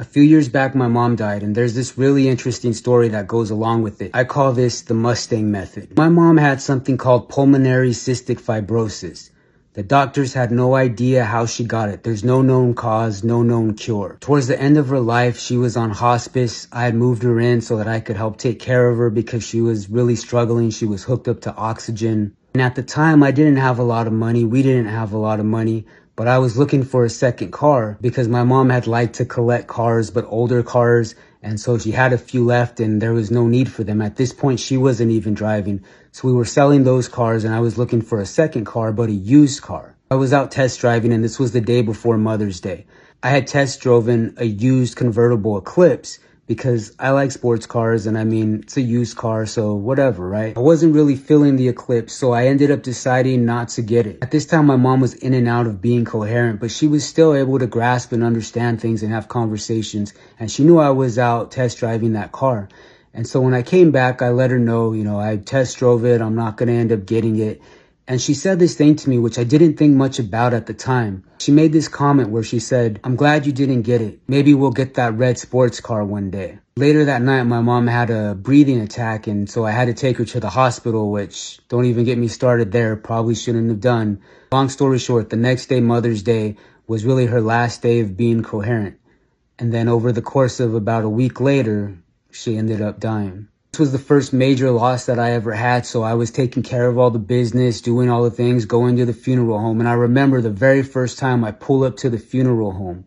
A few years back, my mom died, and there's this really interesting story that goes along with it. I call this the Mustang Method. My mom had something called pulmonary cystic fibrosis. The doctors had no idea how she got it. There's no known cause, no known cure. Towards the end of her life, she was on hospice. I had moved her in so that I could help take care of her because she was really struggling. She was hooked up to oxygen. And at the time, I didn't have a lot of money. We didn't have a lot of money. But I was looking for a second car because my mom had liked to collect cars, but older cars. And so she had a few left and there was no need for them. At this point, she wasn't even driving. So we were selling those cars and I was looking for a second car, but a used car. I was out test driving and this was the day before Mother's Day. I had test driven a used convertible Eclipse because I like sports cars and I mean, it's a used car, so whatever, right? I wasn't really feeling the Eclipse, so I ended up deciding not to get it. At this time, my mom was in and out of being coherent, but she was still able to grasp and understand things and have conversations. And she knew I was out test driving that car. And so when I came back, I let her know, I test drove it. I'm not going to end up getting it. And she said this thing to me, which I didn't think much about at the time. She made this comment where she said, "I'm glad you didn't get it. Maybe we'll get that red sports car one day." Later that night, my mom had a breathing attack, and so I had to take her to the hospital, which don't even get me started there. Probably shouldn't have done. Long story short, the next day, Mother's Day, was really her last day of being coherent. And then over the course of about a week later, she ended up dying. This was the first major loss that I ever had, so I was taking care of all the business, doing all the things, going to the funeral home. And I remember the very first time I pull up to the funeral home.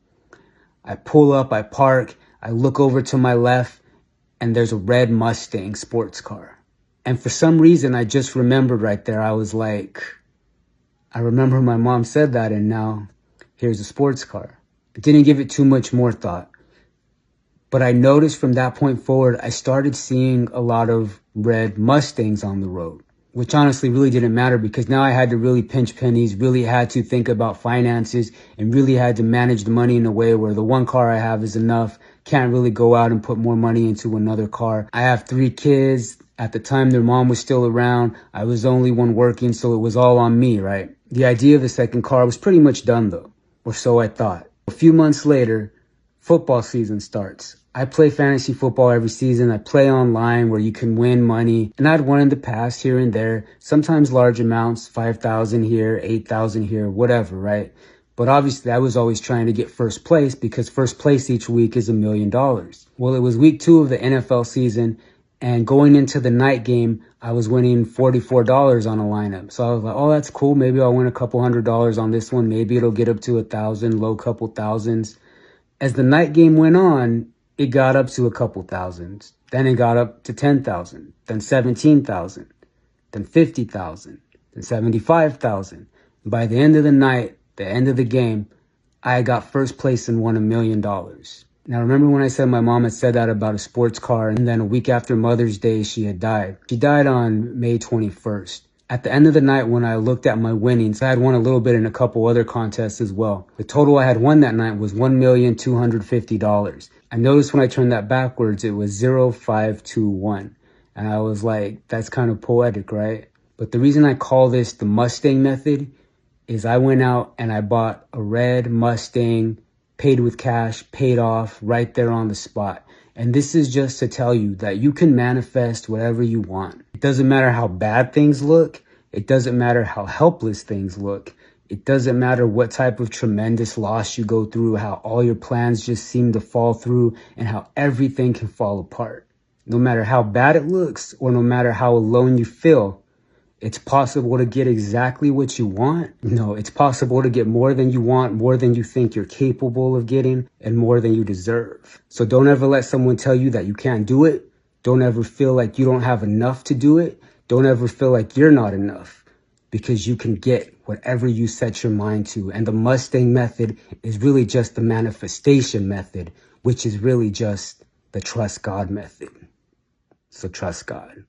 I pull up, I park, I look over to my left, and there's a red Mustang sports car. And for some reason, I just remembered right there, I was like, I remember my mom said that, and now here's a sports car. I didn't give it too much more thought. But I noticed from that point forward, I started seeing a lot of red Mustangs on the road, which honestly really didn't matter because now I had to really pinch pennies, really had to think about finances, and really had to manage the money in a way where the one car I have is enough. Can't really go out and put more money into another car. I have 3 kids. At the time, their mom was still around. I was the only one working, so it was all on me, right? The idea of a second car was pretty much done though, or so I thought. A few months later, football season starts. I play fantasy football every season. I play online where you can win money. And I'd won in the past here and there, sometimes large amounts, 5,000 here, 8,000 here, whatever, right? But obviously I was always trying to get first place because first place each week is $1 million. Well, it was week 2 of the NFL season. And going into the night game, I was winning $44 on a lineup. So I was like, oh, that's cool. Maybe I'll win a couple $100 on this one. Maybe it'll get up to 1,000, low couple thousands. As the night game went on, it got up to a couple thousands. Then it got up to 10,000, then 17,000, then 50,000, then 75,000. By the end of the night, the end of the game, I got first place and won $1 million. Now, remember when I said my mom had said that about a sports car, and then a week after Mother's Day, she had died. She died on May 21st. At the end of the night, when I looked at my winnings, I had won a little bit in a couple other contests as well. The total I had won that night was $1,250,000. I noticed when I turned that backwards, it was 0521. And I was like, that's kind of poetic, right? But the reason I call this the Mustang Method is I went out and I bought a red Mustang, paid with cash, paid off right there on the spot. And this is just to tell you that you can manifest whatever you want. It doesn't matter how bad things look. It doesn't matter how helpless things look. It doesn't matter what type of tremendous loss you go through, how all your plans just seem to fall through, and how everything can fall apart. No matter how bad it looks, or no matter how alone you feel, it's possible to get exactly what you want. No, it's possible to get more than you want, more than you think you're capable of getting, and more than you deserve. So don't ever let someone tell you that you can't do it. Don't ever feel like you don't have enough to do it. Don't ever feel like you're not enough, because you can get whatever you set your mind to. And the Mustang Method is really just the manifestation method, which is really just the trust God method. So trust God.